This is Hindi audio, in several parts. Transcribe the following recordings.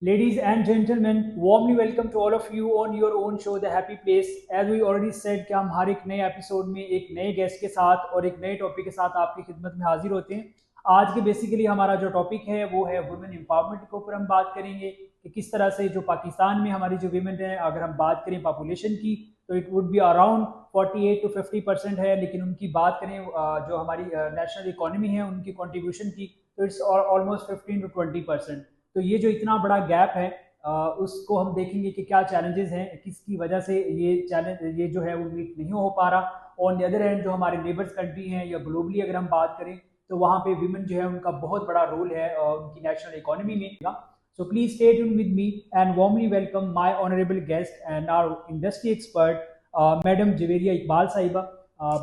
Ladies and gentlemen, warmly welcome to all of you on your own show, The Happy Place. As we already said कि हम हर एक नए एपिसोड में एक नए गेस्ट के साथ और एक नए टॉपिक के साथ आपकी खिदमत में हाजिर होते हैं। आज के बेसिकली हमारा जो टॉपिक है वो है वुमेन एम्पावरमेंट के ऊपर हम बात करेंगे कि किस तरह से जो पाकिस्तान में हमारी जो वीमेन है, अगर हम बात करें पॉपुलेशन की तो it would be around 48 to 50% है, लेकिन उनकी बात करें जो हमारी नेशनल इकोनॉमी है उनकी कॉन्ट्रीब्यूशन की तो इट्स ऑलमोस्ट 15 to 20%। तो ये जो इतना बड़ा गैप है उसको हम देखेंगे कि क्या चैलेंजेस हैं, किसकी वजह से ये जो है वो मीट नहीं हो पा रहा। ऑन द अदर हैंड जो हमारे नेबर्स कंट्री हैं या ग्लोबली अगर हम बात करें तो वहाँ पे विमेन जो है उनका बहुत बड़ा रोल है उनकी नेशनल इकोनॉमी में। So please stay tuned with me and warmly welcome my honourable guest and our industry expert madam Javeria Iqbal साहिबा।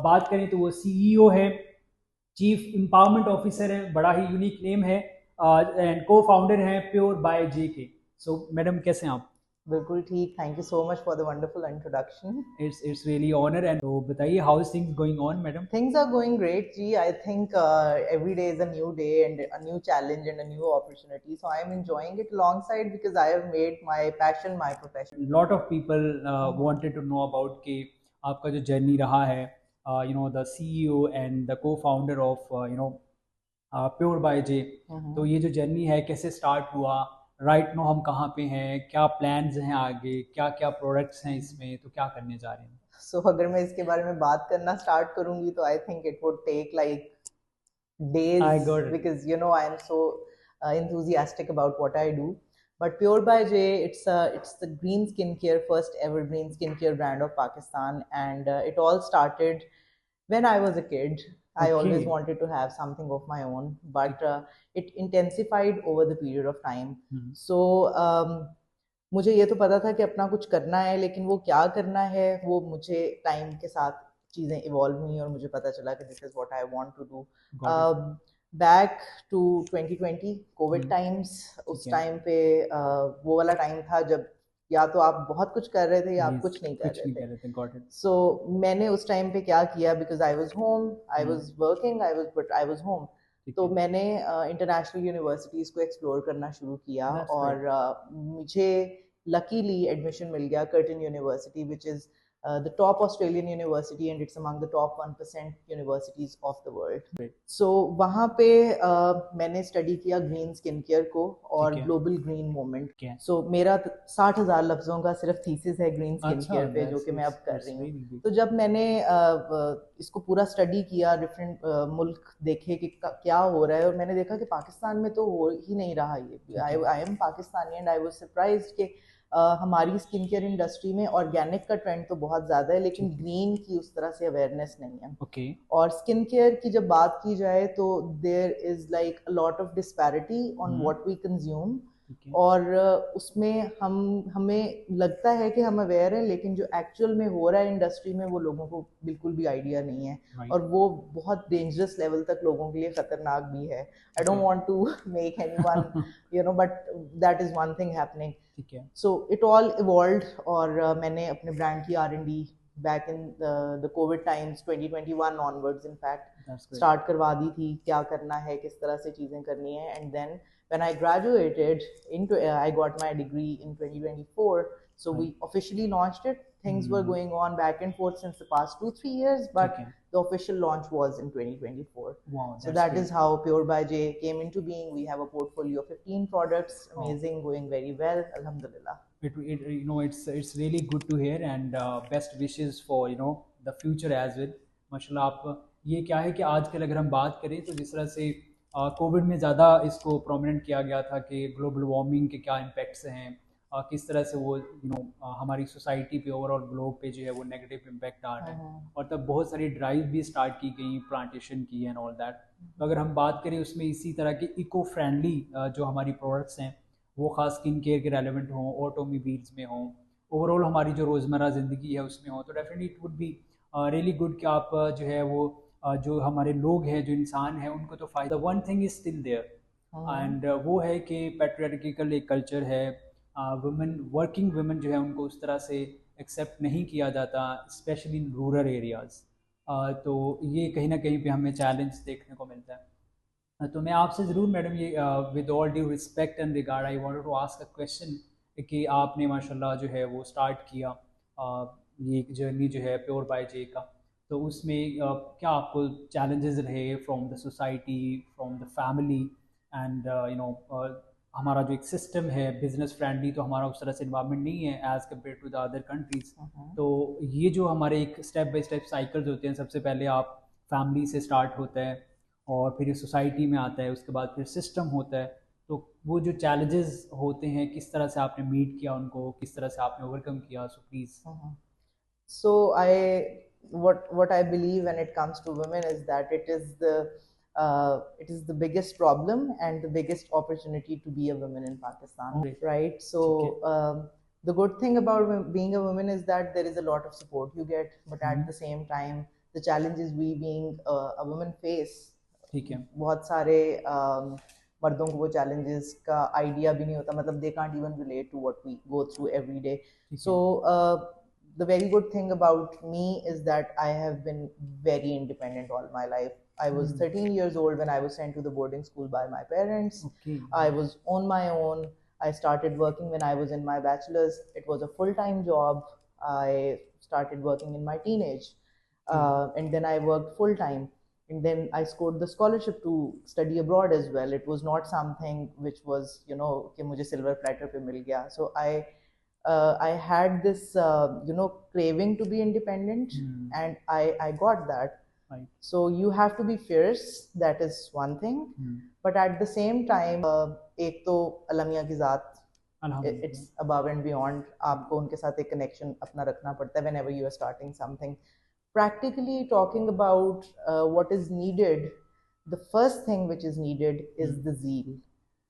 बात करें तो वो सीईओ है, चीफ एम्पावरमेंट ऑफिसर है, बड़ा ही यूनिक नेम है, एंड को फाउंडर हैं pure by J K. So madam कैसे हैं आप? बिल्कुल ठीक। Thank you so much for the wonderful introduction. It's really honour. And तो बताइए how is things going on madam? Things are going great, जी. I think every day is a new day and a new challenge and a new opportunity. So I am enjoying it alongside because I have made my passion my profession. Lot of people wanted to know about कि आपका जो जर्नी रहा है, the CEO and the cofounder of pure by J. तो ये जो जर्नी है कैसे स्टार्ट हुआ, राइट नो हम कहाँ पे हैं, क्या प्लान्स हैं आगे, क्या क्या प्रोडक्ट्स हैं इसमें, तो क्या करने जा रहे हैं? So अगर मैं इसके बारे में बात करना स्टार्ट करूंगी तो I think it would take like days I got it. because I am so enthusiastic about what I do. But Pure by J, it's the green skincare, first ever green skincare brand of Pakistan, and it all started when I was a kid. I always Okay. wanted to have something of my own, but it intensified over the period of time. So मुझे ये तो पता था कि अपना कुछ करना है, लेकिन वो क्या करना है वो मुझे टाइम के साथ चीज़ें इवॉल्व हुई और मुझे पता चला कि this is what I want to do. Back to 2020 COVID times, उस ठीक है। टाइम पे वो वाला टाइम था जब या तो आप बहुत कुछ कर रहे थे या आप Yes, कुछ नहीं कर कुछ नहीं रहे कर थे। रहे थे। Got it. सो मैंने उस टाइम पे क्या किया, because I was home, I was working, I was home, तो मैंने इंटरनेशनल यूनिवर्सिटीज़ को एक्सप्लोर करना शुरू किया। That's और मुझे लकीली एडमिशन मिल गया curtain university, which is the top Australian university and it's among the top 1% universities of the world. Great. So वहाँ पे मैंने स्टडी किया ग्रीन स्किन केयर को और ठीक है। Global green movement. क्या? सो मेरा 60,000 लफ्जों का सिर्फ थीसिस है ग्रीन स्किन अच्छा, केयर पे, जो कि मैं अब कर रही हूँ। तो जब मैंने इसको पूरा स्टडी किया, डिफरेंट मुल्क देखे कि क्या हो रहा है, और मैंने देखा कि पाकिस्तान में तो हो ही नहीं रहा ये। I am Pakistani and I was surprised कि हमारी स्किन केयर इंडस्ट्री में ऑर्गेनिक का ट्रेंड तो बहुत ज़्यादा है, लेकिन ग्रीन की उस तरह से अवेयरनेस नहीं है। ओके। और स्किन केयर की जब बात की जाए तो there is like a lot of disparity on what we consume, और उसमें हमें लगता है कि हम अवेयर हैं, लेकिन जो एक्चुअल में हो रहा है इंडस्ट्री में वो लोगों को बिल्कुल भी आइडिया नहीं है। और वो बहुत डेंजरस लेवल तक लोगों के लिए खतरनाक भी है। I don't want to make anyone but that is one thing happening. ठीक है। सो इट ऑल इवॉल्व्ड, और मैंने अपने ब्रांड की R&D back in the Covid times 2021 onwards in fact start करवा दी थी, क्या करना है, किस तरह से चीज़ें करनी है। And then when I graduated into I got my degree in 2024, so we officially launched it. Things were going on back and forth since the past 2-3 years, but the official launch was in 2024. Wow, so that is how Pure by J came into being. We have a portfolio of 15 products, amazing, going very well, alhamdulillah. It's really good to hear and best wishes for the future as well. माशाल्लाह। आप ये क्या है कि आजकल अगर हम बात करें तो जिस तरह से कोविड में ज़्यादा इसको प्रोमिनेंट किया गया था कि ग्लोबल वार्मिंग के क्या इम्पैक्ट्स हैं, किस तरह से वो हमारी सोसाइटी पे ओवरऑल ग्लोब पे जो है वो नेगेटिव इम्पैक्ट आ रहा है। और तब बहुत सारी ड्राइव भी स्टार्ट की गई प्लांटेशन की एंड ऑल दैट। तो अगर हम बात करें उसमें इसी तरह के इको फ्रेंडली जो हमारी प्रोडक्ट्स हैं वो खास स्किन केयर के रेलेवेंट हों, ऑटोमोबाइल्स में हों, ओवरऑल हमारी जो रोज़मर्रा ज़िंदगी है उसमें हो, तो definitely it would be really good कि आप जो है वो जो हमारे लोग हैं, जो इंसान हैं, उनको तो फ़ायदा। One thing is still there and वो है कि पैट्रियार्किकल एक कल्चर है, वुमेन, वर्किंग वुमेन जो है उनको उस तरह से एक्सेप्ट नहीं किया जाता, स्पेशली इन रूरल एरियाज़। तो ये कहीं ना कहीं पे हमें चैलेंज देखने को मिलता है। तो मैं आपसे ज़रूर मैडम ये with all due respect and regard I wanted to ask a question कि आपने माशाल्लाह जो है वो स्टार्ट किया ये जर्नी जो है प्योर बाय जे का, तो उसमें क्या आपको चैलेंजेस रहे from the society, from the family and हमारा जो एक सिस्टम है बिजनेस फ्रेंडली, तो हमारा उस तरह से इन्वायरमेंट नहीं है as compare to the other countries. तो ये जो हमारे एक स्टेप बाय स्टेप साइकिल्स होते हैं, सबसे पहले आप फैमिली से स्टार्ट होता है और फिर ये सोसाइटी में आता है, उसके बाद फिर सिस्टम होता है। तो वो जो चैलेंजेस होते हैं किस तरह से आपने मीट किया उनको, किस तरह से आपने ओवरकम किया, so please. So what I believe when it comes to women is that it is the biggest problem and the biggest opportunity to be a woman in Pakistan, right? So the good thing about being a woman is that there is a lot of support you get, but at the same time the challenges we being a woman face, ठीक है, बहुत सारे मर्दों को वो challenges का idea भी नहीं होता, मतलब they can't even relate to what we go through every day. So the very good thing about me is that I have been very independent all my life. I was 13 years old when I was sent to the boarding school by my parents. I was on my own. I started working when I was in my bachelor's. It was a full-time job. I started working in my teenage. And then I worked full-time. And then I scored the scholarship to study abroad as well. It was not something which was, you know, कि मुझे silver platter पे मिल गया. So I had this, craving to be independent, and I got that. Right. So you have to be fierce. That is one thing. But at the same time, एक तो अलमिया की ज़ात, it's above and beyond. आपको उनके साथ एक connection अपना रखना पड़ता है whenever you are starting something. Practically talking about what is needed, the first thing which is needed is the zeal.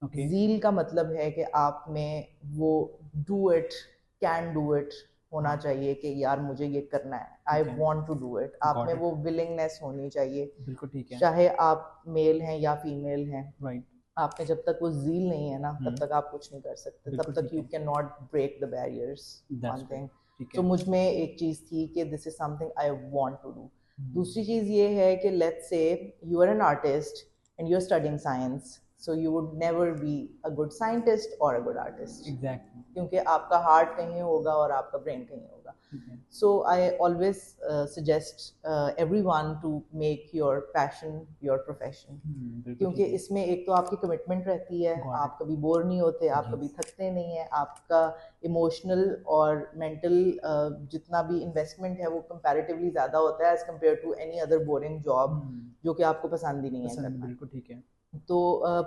Zeal का मतलब है कि आप में वो do it, can do it होना चाहिए कि यार मुझे ये करना है, I want to do it. आप में वो विलिंगनेस होनी चाहिए, बिल्कुल ठीक है, चाहे आप मेल हैं या फीमेल हैं। राइट। आप में जब तक वो ज़ील नहीं है ना, तब तक आप कुछ नहीं कर सकते, तब तक you can not break the barriers. One thing, तो मुझ में एक चीज़ थी कि this is something I want to do. दूसरी चीज़ ये है कि let's say you are an artist and you are studying science, so you would never be a good scientist or a good artist. Exactly. क्योंकि आपका हार्ट कहीं होगा और आपका ब्रेन कहीं होगा। So I always suggest everyone to make your passion your profession. क्योंकि इसमें एक तो आपकी कमिटमेंट रहती है, आप कभी बोर नहीं होते, आप कभी थकते नहीं हैं, आपका इमोशनल और मेंटल जितना भी इन्वेस्टमेंट है वो कंपैरेटिवली ज़्यादा होता है as compare to any other boring job जो कि आपको पसंद ही नहीं है करना। बिल्कुल ठीक है। तो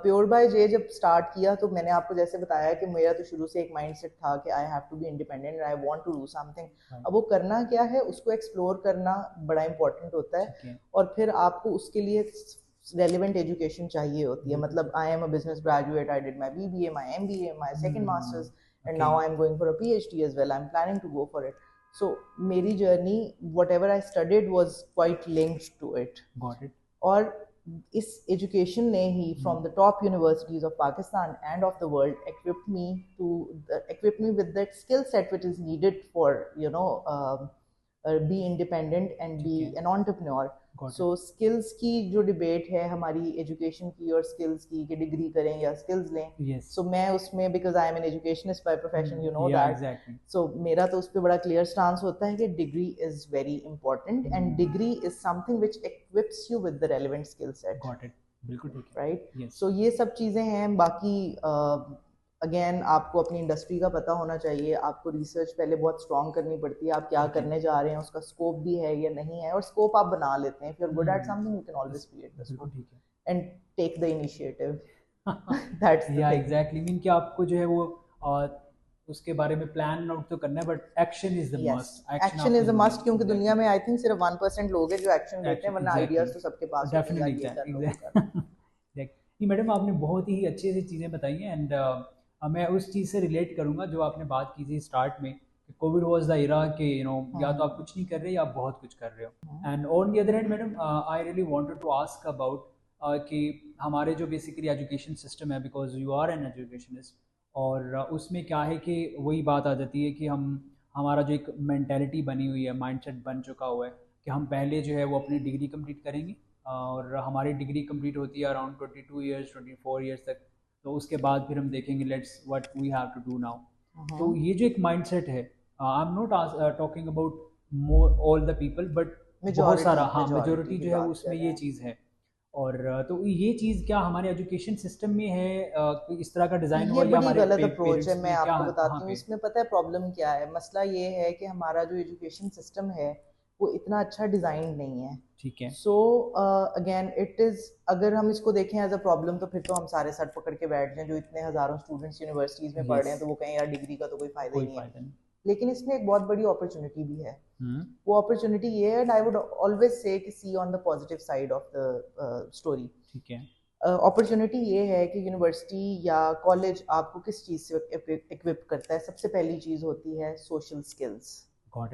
प्योर बाय जे जब स्टार्ट किया तो मैंने आपको जैसे बताया कि मेरा तो शुरू से एक माइंडसेट था कि I have to be independent, I want to do something. अब वो करना क्या है, उसको एक्सप्लोर करना बड़ा इंपॉर्टेंट होता है, और फिर आपको उसके लिए रेलिवेंट एजुकेशन चाहिए होती है। मतलब I am a business graduate, I did my BBA, my MBA, my second masters, and now I am going for a PhD as well, I am planning to go for it. So मेरी journey whatever I studied was quite linked to it. Got it. और इस एजुकेशन ने ही from the top universities of Pakistan and of the world equipped me with that skill set which is needed for be independent and be an entrepreneur. So skills की जो डिबेट है हमारी एजुकेशन की और स्किल्स की कि डिग्री करें या स्किल्स लें, so मैं उसमें because I am an educationist by profession, you know that, so मेरा तो उस पर बड़ा क्लियर स्टांस होता है कि degree is very important and degree is something which equips you with the relevant skill set. Got it, बिल्कुल ठीक है, राइट। सो ये सब चीज़ें हैं। बाकी अगेन आपको अपनी इंडस्ट्री का पता होना चाहिए, आपको रिसर्च पहले बहुत स्ट्रॉन्ग करनी पड़ती है, आप क्या करने जा रहे हैं, उसका स्कोप भी है या नहीं है, और स्कोप आप बना लेते हैं। If you are good at something you can always create the scope and take the initiative. That's the thing. Exactly, mean कि आपको जो है वो उसके बारे में प्लान आउट तो करना है, but action is the must. Action is a must, क्योंकि दुनिया में आई थिंक सिर्फ 1% लोग हैं जो एक्शन लेते हैं, वरना आइडियाज तो सबके पास होते हैं। डेफिनेटली मैडम, आपने बहुत ही अच्छी अच्छी चीज़ें बताई हैं, एंड मैं उस चीज़ से रिलेट करूँगा जो आपने बात की थी स्टार्ट में, कोविड वाज द एरा कि या तो आप कुछ नहीं कर रहे या आप बहुत कुछ कर रहे हो। And on the other hand madam, I really wanted to ask about कि हमारे जो बेसिकली एजुकेशन सिस्टम है, because you are an educationist, और उसमें क्या है कि वही बात आ जाती है कि हमारा जो एक मेंटालिटी बनी हुई है, माइंडसेट बन चुका हुआ है कि हम पहले जो है वो अपनी डिग्री कंप्लीट करेंगे और हमारी डिग्री कंप्लीट होती है अराउंड 22 ईयर्स 24 ईयर्स तक, तो उसके बाद फिर हम देखेंगे let's what we have to do now. तो ये जो एक माइंडसेट है, I am not talking about all the people but बहुत सारा, हाँ मेजोरिटी जो है उसमें ये चीज़ है। और तो ये चीज़ क्या हमारे एजुकेशन सिस्टम में है, कोई इस तरह का डिज़ाइन हुआ, ये या बड़ी हमारे गलत अप्रोच है। पेरेंट्स मैं में क्या आपको बताती कहाँ हूँ पे? इसमें पता है प्रॉब्लम क्या है। मसला ये है कि हमारा जो एजुकेशन सिस्टम है वो इतना अच्छा डिज़ाइन नहीं है। ठीक है। सो अगेन इट इज़, अगर हम इसको देखें एज अ प्रॉब्लम तो फिर तो हम सारे सर पकड़ के बैठ जाएं जो इतने हज़ारों स्टूडेंट्स यूनिवर्सिटीज़ में पढ़ रहे हैं, तो वो कहें यार डिग्री का तो कोई फ़ायदा ही कोई नहीं है। फायदा नहीं। लेकिन इसमें एक बहुत बड़ी अपॉर्चुनिटी भी है। वो अपॉर्चुनिटी ये है, and I would always say कि see on the positive side of the story. ठीक है। अपॉर्चुनिटी ये है कि यूनिवर्सिटी या कॉलेज आपको किस चीज़ से इक्विप करता है। सबसे पहली चीज़ होती है सोशल स्किल्स।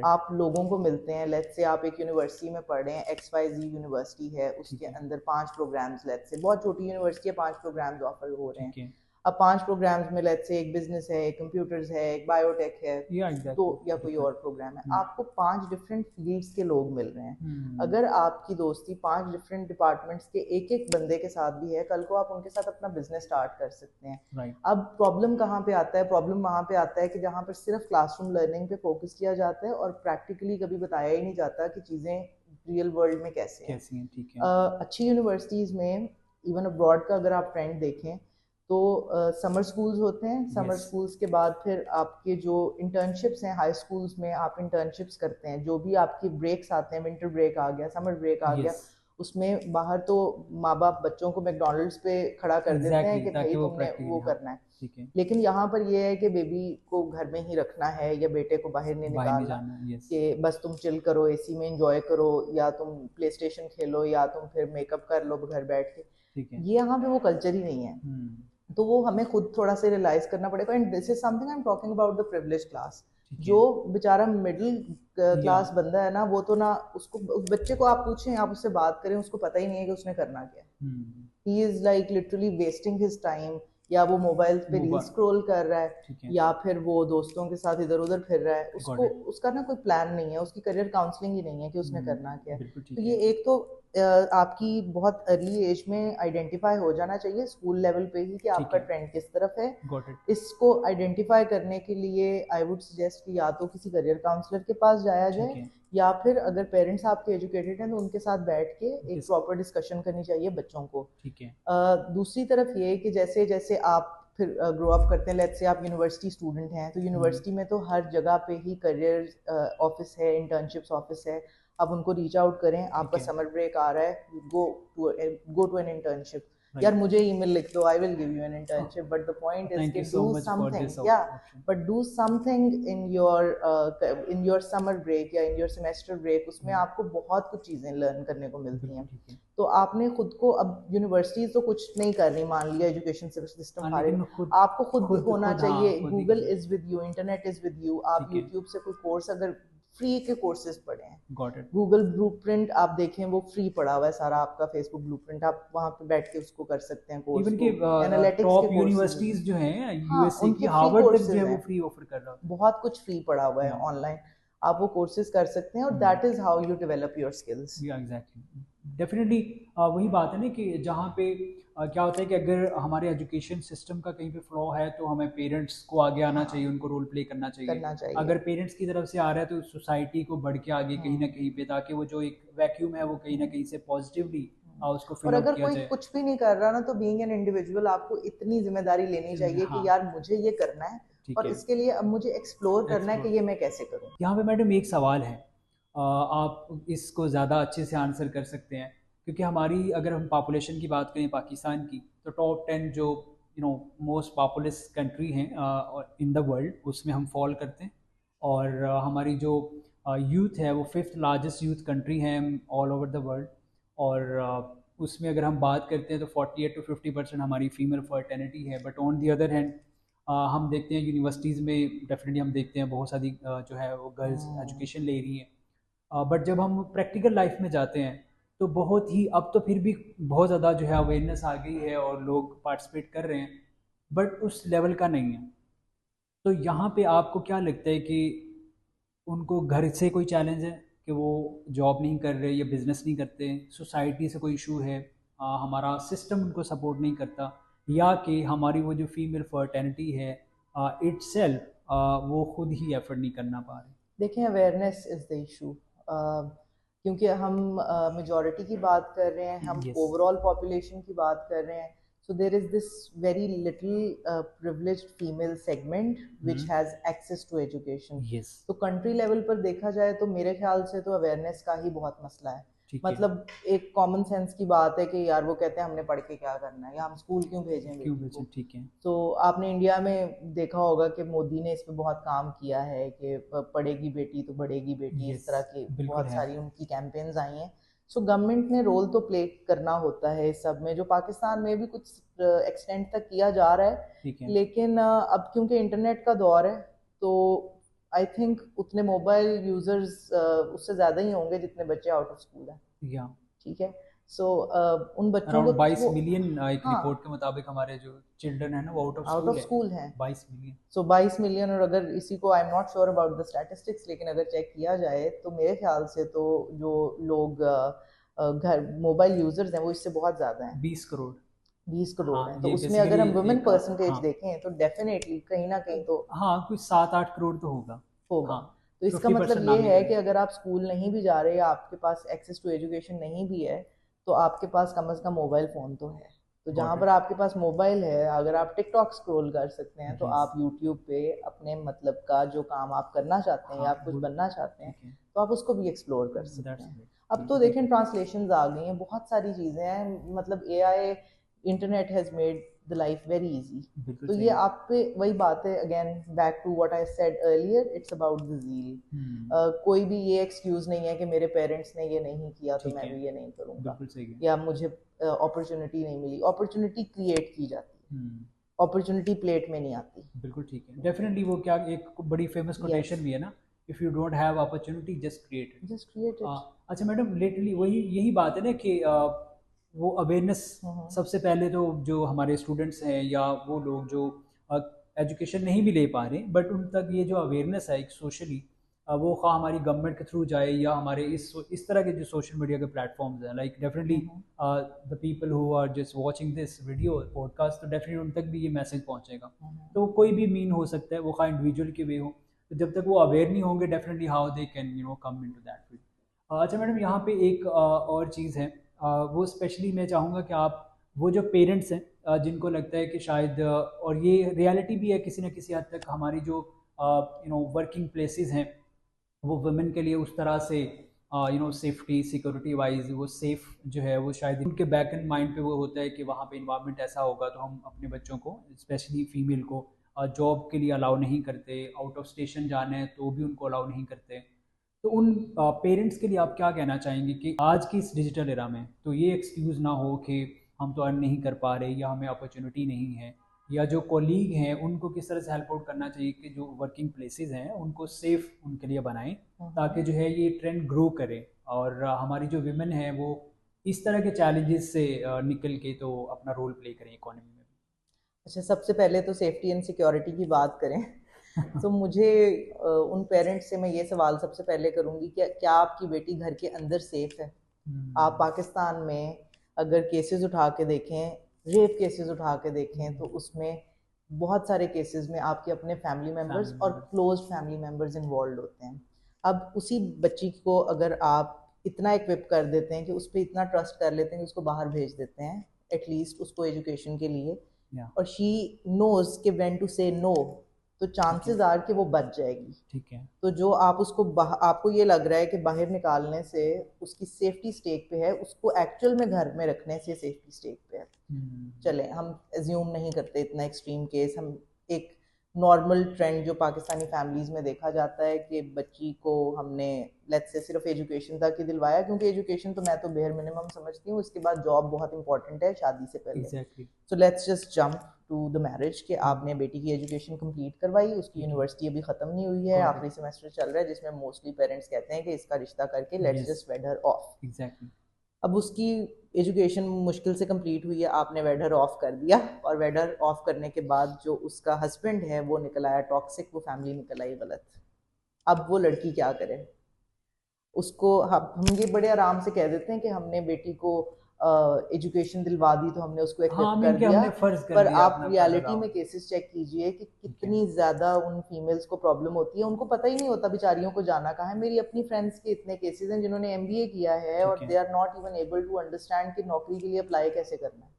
आप लोगों को मिलते हैं। लेट्स से आप एक यूनिवर्सिटी में पढ़ रहे हैं, XYZ यूनिवर्सिटी है, उसके अंदर 5 प्रोग्राम्स, लेट्स से बहुत छोटी यूनिवर्सिटी है, 5 प्रोग्राम्स ऑफर हो रहे हैं। अब 5 प्रोग्राम्स में लेट्स से एक बिजनेस है, एक कंप्यूटर्स है, एक बायोटेक है, तो या कोई और प्रोग्राम है। आपको 5 डिफरेंट फील्ड्स के लोग मिल रहे हैं। अगर आपकी दोस्ती 5 डिफरेंट डिपार्टमेंट्स के एक एक बंदे के साथ भी है, कल को आप उनके साथ अपना बिजनेस स्टार्ट कर सकते हैं। अब प्रॉब्लम कहाँ पे आता है? प्रॉब्लम वहाँ पे आता है कि जहाँ पर सिर्फ क्लासरूम लर्निंग पे फोकस किया जाता है और प्रैक्टिकली कभी बताया ही नहीं जाता कि चीज़ें रियल वर्ल्ड में कैसे हैं। ठीक है। अच्छी यूनिवर्सिटीज़ में, इवन अब्रॉड का अगर आप ट्रेंड देखें तो समर स्कूल्स होते हैं। समर स्कूल्स के बाद फिर आपके जो इंटर्नशिप्स हैं, हाई स्कूल्स में आप इंटर्नशिप्स करते हैं। जो भी आपके ब्रेक्स आते हैं, विंटर ब्रेक आ गया, समर ब्रेक आ गया, उसमें बाहर तो माँ बाप बच्चों को मैकडोनल्ड्स पे खड़ा कर देते हैं कि भाई तुमने वो करना है। लेकिन यहाँ पर ये है कि बेबी को घर में ही रखना है या बेटे को बाहर नहीं निकालना, कि बस तुम चिल करो, एसी में एंजॉय करो, या तुम प्ले स्टेशन खेलो, या तुम फिर मेकअप कर लो घर बैठ के। ये यहाँ पे वो कल्चर ही नहीं है। तो वो हमें खुद थोड़ा सा रियलाइज करना पड़ेगा। And this is something I am talking about the privilege class. जो बेचारा मिडिल क्लास बंदा है ना, वो तो ना, उसको, उस बच्चे को आप पूछें, आप उससे बात करें, उसको पता ही नहीं है कि उसने करना क्या है। He is like literally wasting his time, या वो मोबाइल पे रील स्क्रॉल कर रहा है, या फिर वो दोस्तों के साथ इधर उधर फिर रहा है। उसको उसका ना कोई प्लान नहीं है, उसकी करियर काउंसलिंग ही नहीं है कि उसने करना क्या है। तो ये एक तो आपकी बहुत अर्ली एज में आइडेंटिफाई हो जाना चाहिए स्कूल लेवल पे ही कि आपका ट्रेंड किस तरफ है। इसको आइडेंटिफाई करने के लिए आई वुड सजेस्ट कि या तो किसी करियर काउंसलर के पास जाया जाए, या फिर अगर पेरेंट्स आपके एजुकेटेड हैं तो उनके साथ बैठ के एक प्रॉपर डिस्कशन करनी चाहिए बच्चों को। ठीक है। दूसरी तरफ ये कि जैसे जैसे आप फिर ग्रो अप करते हैं, लेट्स से आप यूनिवर्सिटी स्टूडेंट हैं, तो यूनिवर्सिटी में तो हर जगह पे ही करियर ऑफिस है, इंटर्नशिप्स ऑफिस है। आप उनको रीच आउट करें। आपका समर ब्रेक आ रहा है, गो टू एन इंटर्नशिप। यार मुझे ईमेल लिख दो, I will give you an internship, but the point is कि डू समथिंग, या but do something in your summer break या इन योर सेमेस्टर ब्रेक। उसमें आपको बहुत कुछ चीज़ें लर्न करने को मिलती हैं। तो आपने खुद को, अब यूनिवर्सिटीज तो कुछ नहीं कर रही, मान लिया एजुकेशन सिस्टम हमारे, आपको खुद होना चाहिए। Google is with you, internet is with you. आप यूट्यूब से कोई कोर्स, अगर फ्री के कोर्सेज पढ़े हैं, गूगल ब्लूप्रिंट आप देखें, वो फ्री पड़ा हुआ है सारा आपका। फेसबुक ब्लूप्रिंट, आप वहाँ पे बैठ के उसको कर सकते हैं कोर्स। इवन के टॉप यूनिवर्सिटीज जो हैं, यूएसए की हार्वर्ड तक जो है वो फ्री ऑफर कर रहा है। बहुत कुछ फ्री पड़ा हुआ है ऑनलाइन, आप वो कोर्सेज कर सकते हैं, और that is how you develop your skills. Exactly, definitely वही बात है ना कि जहाँ पे क्या होता है कि अगर हमारे एजुकेशन सिस्टम का कहीं पे फ्लॉ है तो हमें पेरेंट्स को आगे आना चाहिए, उनको रोल प्ले करना चाहिए। अगर पेरेंट्स की तरफ से आ रहा है तो सोसाइटी को बढ़ के आगे कहीं ना कहीं पे, ताकि वो जो एक वैक्यूम है वो कहीं ना कहीं से पॉजिटिवली उसको फिल आउट किया जाए। और अगर कोई कुछ भी नहीं कर रहा ना, तो बीइंग एन इंडिविजुअल आपको इतनी जिम्मेदारी लेनी चाहिए कि यार मुझे ये करना है, और इसके लिए अब मुझे एक्सप्लोर करना है कि ये मैं कैसे करूँ। यहाँ पे मैडम एक सवाल है, आप इसको ज़्यादा अच्छे से आंसर कर सकते हैं, क्योंकि हमारी, अगर हम पॉपुलेशन की बात करें पाकिस्तान की, तो टॉप 10 जो मोस्ट पॉपुलस कंट्री हैं इन द वर्ल्ड, उसमें हम फॉल करते हैं। और हमारी जो यूथ है वो 5th लार्जेस्ट यूथ कंट्री है ऑल ओवर द वर्ल्ड। और उसमें अगर हम बात करते हैं तो 48 to 50% हमारी फीमेल फर्टेनिटी है। But on the other hand हम देखते हैं यूनिवर्सिटीज़ में डेफिनेटली हम देखते हैं बहुत सारी जो है वो गर्ल्स एजुकेशन ले रही हैं। बट जब हम प्रैक्टिकल लाइफ में जाते हैं तो बहुत ही, अब तो फिर भी बहुत ज़्यादा जो है अवेयरनेस आ गई है और लोग पार्टिसिपेट कर रहे हैं, बट उस लेवल का नहीं है। तो यहाँ पे आपको क्या लगता है कि उनको घर से कोई चैलेंज है कि कि वो जॉब नहीं कर रहे या बिजनेस नहीं करते, सोसाइटी से कोई इशू है, हमारा सिस्टम उनको सपोर्ट नहीं करता, या कि हमारी वो जो फीमेल फर्टेनिटी है इटसेल्फ वो खुद ही एफर्ट नहीं करना पा रहे। देखें, अवेयरनेस इज़ द इशू। क्योंकि हम मेजॉरिटी की बात कर रहे हैं, हम यस। ओवरऑल पॉपुलेशन की बात कर रहे हैं, so there is this very little privileged female segment which has access to education. Yes. तो कंट्री लेवल पर देखा जाए तो मेरे ख्याल से तो अवेयरनेस का ही बहुत मसला है। ठीक है। मतलब एक कॉमन सेंस की बात है कि यार वो कहते हैं हमने पढ़ के क्या करना है, या हम स्कूल क्यों भेजें क्यों बेटी को। भेजें, ठीक है। तो आपने इंडिया में देखा होगा कि मोदी ने इस पे बहुत काम किया है कि पढ़ेगी बेटी तो बढ़ेगी बेटी, इस यस, तरह की बिल्कुल बहुत है। सारी उनकी कैंपेन्स आई हैं। सो गवर्नमेंट ने रोल तो प्ले करना होता है इस सब में, जो पाकिस्तान में भी कुछ एक्सटेंट तक किया जा रहा है। ठीक है। लेकिन अब क्योंकि इंटरनेट का दौर है, तो आई थिंक उतने मोबाइल यूजर्स उससे ज़्यादा ही होंगे जितने बच्चे आउट ऑफ स्कूल हैं। या ठीक है। सो उन बच्चों को अराउंड 22 वो, मिलियन एक हाँ, रिपोर्ट के मुताबिक हमारे जो चिल्ड्रन है ना वो out of out of school है। स्कूल हैं। 22 मिलियन। सो 22 मिलियन, और अगर इसी को, आई am not sure about the statistics, लेकिन अगर चेक किया जाए तो मेरे ख्याल से तो जो लोग घर मोबाइल यूजर्स हैं वो इससे बहुत ज़्यादा हैं। 20 करोड़। 20 करोड़ हाँ, हैं, तो ये उसमें अगर बेसिकली हम वुमेन एक परसेंटेज हाँ देखें तो डेफिनेटली कहीं ना कहीं तो हाँ कुछ 7-8 करोड़ तो होगा। होगा। हाँ, तो इसका 50% मतलब ये नाम ही है ले कि लें। अगर आप स्कूल नहीं भी जा रहे या आपके पास एक्सेस टू एजुकेशन नहीं भी है, तो आपके पास कम से कम मोबाइल फ़ोन तो है। तो जहाँ गॉट पर इट। आपके पास मोबाइल है, अगर आप टिकटॉक स्क्रॉल कर सकते हैं, तो यस। आप यूट्यूब पे अपने मतलब का जो काम आप करना चाहते हैं हाँ, या आप कुछ वो बनना चाहते हैं, ठीक है। तो आप उसको भी एक्सप्लोर कर सकते दैट्स हैं। गुड। अब तो बिल्कुल ठीक देखें, है। ट्रांसलेशंस आ गई हैं, बहुत सारी चीज़ें हैं, मतलब AI, internet has made the life very easy. बिल्कुल तो सही ये है। आप पे वही बात है, again back to what I said earlier, it's about the zeal. कोई भी ये एक्सक्यूज़ नहीं है कि मेरे पेरेंट्स ने ये नहीं किया तो ठीक मैं है। भी ये नहीं करूँगा, बिल्कुल सही है। या मुझे अपॉर्चुनिटी नहीं मिली। अपॉर्चुनिटी क्रिएट की जाती है, हम्म अपॉर्चुनिटी प्लेट में नहीं आती। बिल्कुल ठीक है। डेफिनेटली वो क्या एक बड़ी फेमस यस, कोटेशन भी है ना, if you don't have opportunity just create it. Just create it. अच्छा मैडम, लेटरली वही यही बात है ना कि वो अवेयरनेस सबसे पहले तो जो हमारे स्टूडेंट्स हैं या वो लोग जो एजुकेशन नहीं भी ले पा रहे, बट उन तक ये जो अवेयरनेस है एक सोशली, वो खा हमारी गवर्नमेंट के थ्रू जाए या हमारे इस तरह के जो सोशल मीडिया के प्लेटफॉर्म्स हैं, like definitely the people who are just watching this video podcast, तो डेफिनेटली उन तक भी ये मैसेज पहुंचेगा। तो कोई भी मीन हो सकता है, वो खा इंडिविजुअल के वे हो, तो जब तक वो अवेयर नहीं होंगे definitely how they can come into that field. अच्छा मैडम, यहाँ पे एक और चीज़ है, वो स्पेशली मैं चाहूँगा कि आप वो जो पेरेंट्स हैं जिनको लगता है कि शायद और ये रियलिटी भी है किसी न किसी हद तक, हमारी जो वर्किंग प्लेसेस हैं वो वुमेन के लिए उस तरह से सेफ्टी सिक्योरिटी वाइज वो सेफ जो है वो शायद उनके बैक एंड माइंड पे वो होता है कि वहाँ पे इन्वायरमेंट ऐसा होगा तो हम अपने बच्चों को स्पेशली फीमेल को जॉब के लिए अलाउ नहीं करते, आउट ऑफ स्टेशन जाना है तो भी उनको अलाउ नहीं करते। तो उन पेरेंट्स के लिए आप क्या कहना चाहेंगे कि आज की इस डिजिटल एरा में तो ये एक्सक्यूज़ ना हो कि हम तो अर्न नहीं कर पा रहे या हमें अपॉर्चुनिटी नहीं है, या जो कॉलीग हैं उनको किस तरह से हेल्प आउट करना चाहिए कि जो वर्किंग प्लेसेस हैं उनको सेफ उनके लिए बनाएं, ताकि जो है ये ट्रेंड ग्रो करे और हमारी जो विमेन है वो इस तरह के चैलेंजेस से निकल के तो अपना रोल प्ले करें इकोनॉमी में अच्छा, सबसे पहले तो सेफ्टी एंड सिक्योरिटी की बात करें भी। तो मुझे उन पेरेंट्स से मैं ये सवाल सबसे पहले करूँगी कि क्या आपकी बेटी घर के अंदर सेफ है? आप पाकिस्तान में अगर केसेस उठा के देखें, रेप केसेस उठा के देखें, तो उसमें बहुत सारे केसेस में आपके अपने फैमिली मेम्बर्स फैमिली और members. Close family members involve होते हैं। अब उसी बच्ची को अगर आप इतना इक्विप कर देते हैं कि उस पर इतना ट्रस्ट कर लेते हैं कि उसको बाहर भेज देते हैं एटलीस्ट उसको एजुकेशन के लिए, या और शी नोज कि व्हेन टू से नो, तो ठीक है। चांसेस आर कि वो बच जाएगी। ठीक है। तो जो आप उसको आपको ये लग रहा है कि बाहर निकालने से उसकी सेफ्टी स्टेक पे है, उसको एक्चुअल में घर में रखने से सेफ्टी स्टेक पे है। चले हम एज्यूम नहीं करते इतना एक्सट्रीम केस, हम एक नॉर्मल ट्रेंड जो पाकिस्तानी फैमिलीज़ में देखा जाता है कि बच्ची को हमने लेट्स से सिर्फ एजुकेशन तक ही दिलवाया, क्योंकि एजुकेशन तो मैं तो बेयर मिनिमम समझती हूँ, इसके बाद जॉब बहुत इंपॉर्टेंट है शादी से पहले। Exactly. So let's just jump to the marriage कि आपने बेटी की एजुकेशन कंप्लीट करवाई, उसकी यूनिवर्सिटी अभी ख़त्म नहीं हुई है, गॉट आखिरी सेमेस्टर चल रहा है, जिसमें मोस्टली पेरेंट्स कहते हैं कि इसका रिश्ता करके it. Let's yes. Just wed her off. Exactly. अब उसकी एजुकेशन मुश्किल से कंप्लीट हुई है, आपने वेडर ऑफ कर दिया, और वेडर ऑफ करने के बाद जो उसका हस्बैंड है वो निकल आया टॉक्सिक, वो फैमिली निकल आई गलत। अब वो लड़की क्या करे? उसको हम ये बड़े आराम से कह देते हैं कि हमने बेटी को एजुकेशन दिलवा दी तो हमने उसको हाँ एक्विप मीन कर कि दिया। हमने फर्ज कर पर दिया आप अपना फर्ज रियलिटी अदा में हो। केसेस चेक कीजिए कि ठीक है। कितनी ज़्यादा उन फीमेल्स को प्रॉब्लम होती है, उनको पता ही नहीं होता बेचारियों को जाना कहाँ है। मेरी अपनी फ्रेंड्स के इतने केसेस हैं जिन्होंने एमबीए किया है ठीक और है। They are not even able to understand कि नौकरी के लिए अप्लाई कैसे करना है।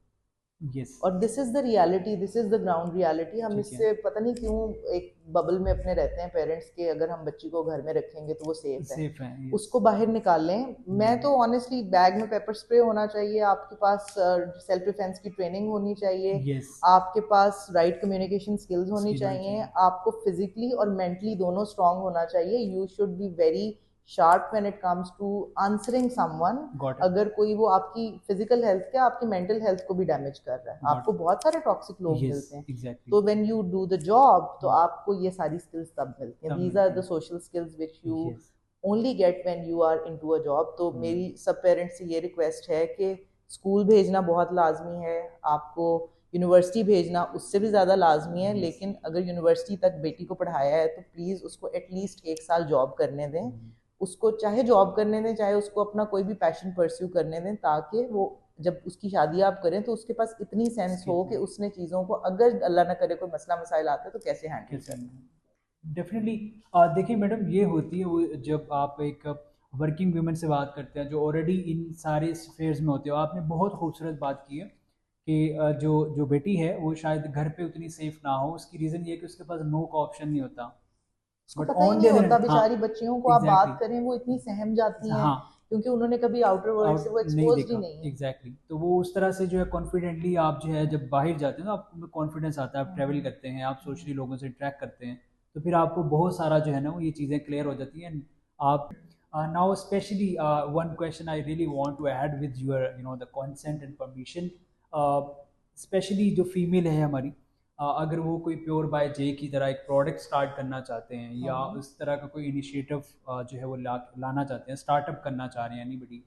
यस। और this is the reality, this is the ground reality. हम ठीक है। इससे पता नहीं क्यों एक बबल में अपने रहते हैं पेरेंट्स के, अगर हम बच्ची को घर में रखेंगे तो वो सेफ है। सेफ है। यस। उसको बाहर निकालें। मैं तो ऑनेस्टली बैग में पेपर स्प्रे होना चाहिए, आपके पास सेल्फ डिफेंस की ट्रेनिंग होनी चाहिए, यस। आपके पास राइट कम्युनिकेशन स्किल्स होनी स्किल होनी चाहिए, चाहिए। आपको फिजिकली और मेंटली दोनों स्ट्रांग होना चाहिए। You should be very sharp when it comes to answering someone. Got it. अगर कोई वो आपकी फिजिकल हेल्थ क्या आपकी मेंटल हेल्थ को भी डैमेज कर रहा है, गॉट आपको बहुत सारे टॉक्सिक लोग इट। यस मिलते हैं। एग्जैक्टली। तो when you do the job तो आपको ये सारी स्किल्स तब मिलती हैं। तब दीज आर मिलती द सोशल स्किल्स व्हिच है। You yes. Only get when you are into a job. तो मेरी सब पेरेंट्स से ये रिक्वेस्ट है कि स्कूल भेजना बहुत लाजमी है, आपको यूनिवर्सिटी भेजना उससे भी ज़्यादा लाजमी है। लेकिन अगर यूनिवर्सिटी तक बेटी को पढ़ाया है तो प्लीज़ उसको एटलीस्ट 1 साल जॉब करने दें। उसको चाहे जॉब करने दें, चाहे उसको अपना कोई भी पैशन परस्यू करने दें, ताकि वो जब उसकी शादी आप करें तो उसके पास इतनी सेंस हो कि उसने चीज़ों को, अगर अल्लाह ना करे कोई मसला मसाइल आता है तो कैसे हैंडल करना है। डेफिनेटली। देखिए मैडम, ये होती है वो जब आप एक वर्किंग वूमेन से बात करते हैं जो ऑलरेडी इन सारे स्फेयर्स में होते हो। आपने बहुत खूबसूरत बात की है कि जो जो बेटी है वो शायद घर पे उतनी सेफ ना हो। उसकी रीज़न ये है कि उसके पास नो का ऑप्शन नहीं होता। उसको बट पता ही ऑन द नहीं अदर होता, हैंड, हाँ बेचारी बच्चियों को आप एग्जैक्टली बात करें वो इतनी सहम जाती हैं हाँ क्योंकि उन्होंने कभी आउटर वर्ल्ड से आउट वो नहीं एक्सपोज्ड ही देखा। नहीं है। एग्जैक्टली तो वो उस तरह से जो है कॉन्फिडेंटली आप जो है जब बाहर जाते हैं ना आपको कॉन्फिडेंस आता है। आप ट्रैवल करते हैं, आप सोशली लोगों से इंटरेक्ट करते हैं, तो फिर आपको बहुत सारा जो है ना वो ये चीज़ें क्लियर हो जाती हैं। आप now specially one question I really want to add with your the consent and permission. Specially जो फीमेल है हमारी, अगर वो कोई प्योर बाय जे की तरह एक प्रोडक्ट स्टार्ट करना चाहते हैं या उस तरह का कोई इनिशिएटिव जो है वो लाना चाहते हैं, स्टार्टअप करना चाह रहे हैं एनीबडी,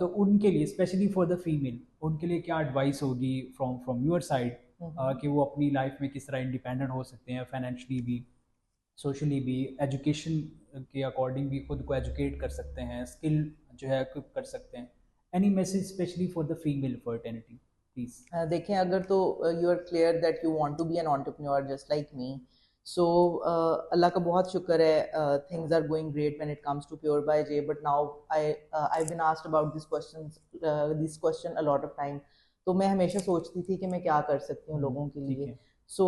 तो उनके लिए स्पेशली फॉर द फीमेल उनके लिए क्या एडवाइस होगी फ्रॉम फ्रॉम योर साइड कि वो अपनी लाइफ में किस तरह इंडिपेंडेंट हो सकते हैं, फाइनेंशियली भी, सोशली भी, एजुकेशन के अकॉर्डिंग भी खुद को एजुकेट कर सकते हैं, स्किल जो है इक्विप कर सकते हैं। Any message specially for the female fertility please. देखें, अगर तो you are clear that you want to be an entrepreneur just like me, so अल्लाह का बहुत शुक्र है, things are going great when it comes to pure by J. But now I been asked about this question a lot of time. तो मैं हमेशा सोचती थी कि मैं क्या कर सकती हूँ लोगों के ठीक लिए। है। So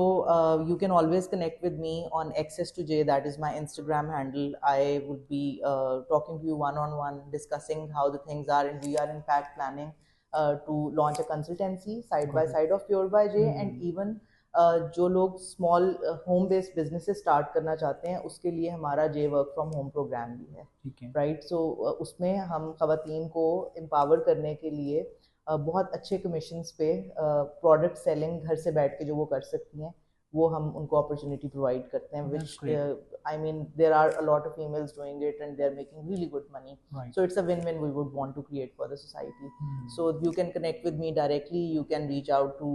you can always connect with me on Access to J. That is my Instagram handle. I would be talking to you one on one, discussing how the things are, and we are in fact planning to launch a consultancy side by Got it. side of Pure by J. And even जो लोग small home based businesses start करना चाहते हैं उसके लिए हमारा जे वर्क फ्रॉम होम प्रोग्राम भी है। ठीक है। राइट, सो उसमें हम खवातीन को एम्पावर करने के लिए बहुत अच्छे कमीशंस पे प्रोडक्ट सेलिंग घर से बैठ के जो वो कर सकती हैं, वो हम उनको अपॉर्चुनिटी प्रोवाइड करते हैं। That's which great. I mean there are a lot of females doing it and they are making really good money. Right. So it's a win-win we would want to create for the society. So you can connect with me directly. You can reach out to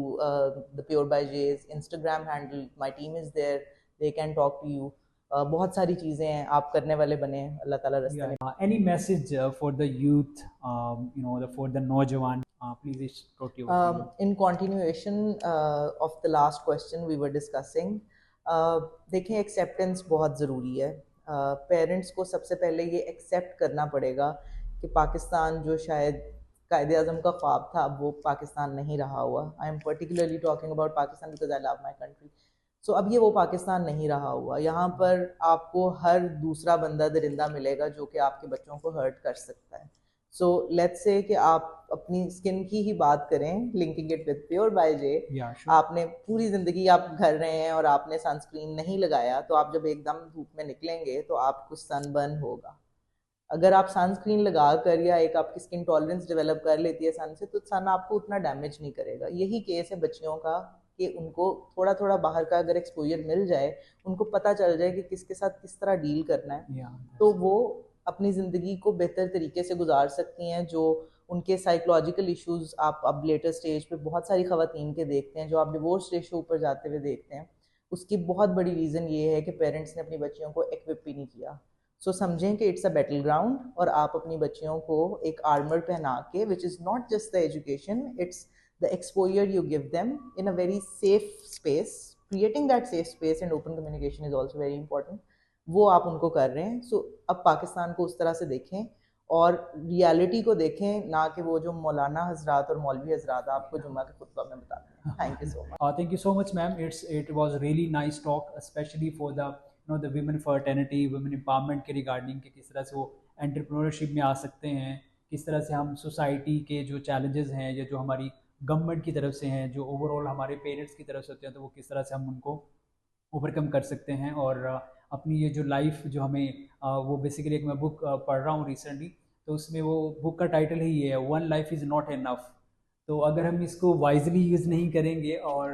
the Pure by J's Instagram handle. My team is there. They can talk to you. बहुत सारी चीज़ें हैं, आप करने वाले बने, अल्लाह ताला रास्ते में। Any message for the youth, for the नौजवान, please it's totally over to you. In continuation of the last question we were discussing, देखें एक्सेप्टेंस बहुत ज़रूरी है। पेरेंट्स को सबसे पहले ये एक्सेप्ट करना पड़ेगा कि पाकिस्तान जो शायद कायदे आज़म का ख्वाब था, अब वो पाकिस्तान नहीं रहा हुआ। I am particularly talking about Pakistan because I love my country. So अब ये वो पाकिस्तान नहीं रहा हुआ। यहाँ पर आपको हर दूसरा बंदा दरिंदा मिलेगा जो कि आपके बच्चों को हर्ट कर सकता है। सो लेट्स से कि आप अपनी स्किन की ही बात करें, linking it with pure by J. Yeah, sure. आपने पूरी ज़िंदगी आप घर रहे हैं और आपने सनस्क्रीन नहीं लगाया, तो आप जब एकदम धूप में निकलेंगे तो आपको सनबर्न होगा। अगर आप सनस्क्रीन लगा कर या एक आपकी स्किन टॉलरेंस डेवलप कर लेती है सन से, तो सन आपको उतना डैमेज नहीं करेगा। यही केस है बच्चियों का कि उनको थोड़ा थोड़ा बाहर का अगर एक्सपोजर मिल जाए, उनको पता चल जाए कि किसके साथ किस तरह डील करना है, Yeah, तो वो अपनी ज़िंदगी को बेहतर तरीके से गुजार सकती हैं। जो उनके साइकोलॉजिकल इश्यूज आप अब लेटर स्टेज पे बहुत सारी खवातीन के देखते हैं, जो आप डिवोर्स रेशो ऊपर जाते हुए देखते हैं, उसकी बहुत बड़ी रीज़न ये है कि पेरेंट्स ने अपनी बच्चियों को एक्विप ही नहीं किया। सो समझें कि इट्स अ बैटल ग्राउंड, और आप अपनी बच्चियों को एक आर्मर पहना के, which is not just the education, it's the exposure you give them in a very safe space. Creating that safe space and open communication is also very important. वो आप उनको कर रहे हैं. सो अब पाकिस्तान को उस तरह से देखें और रियलिटी को देखें, ना कि वो जो मौलाना हजरात और मौलवी हजरात आपको जुम्मा के खुतबा में बताते हैं. Thank you so much. Thank you so much, ma'am. It was really nice talk, especially for the the women fraternity, women empowerment के regarding कि किस तरह से वो entrepreneurship में आ सकते हैं, किस तरह से हम सोसाइटी के जो challenges हैं या जो हमारी गवर्नमेंट की तरफ से हैं, जो ओवरऑल हमारे पेरेंट्स की तरफ से होते हैं, तो वो किस तरह से हम उनको ओवरकम कर सकते हैं. और अपनी ये जो लाइफ जो हमें वो बेसिकली एक मैं बुक पढ़ रहा हूँ रिसेंटली, तो उसमें वो बुक का टाइटल ही ये है, one life is not enough. तो अगर हम इसको वाइजली यूज़ नहीं करेंगे और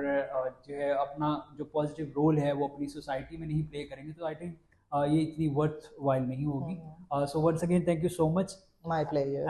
जो है अपना जो पॉजिटिव रोल है वो अपनी सोसाइटी में नहीं प्ले करेंगे, तो आई थिंक ये इतनी वर्थ वाइल नहीं होगी. So once again thank you so much. My pleasure.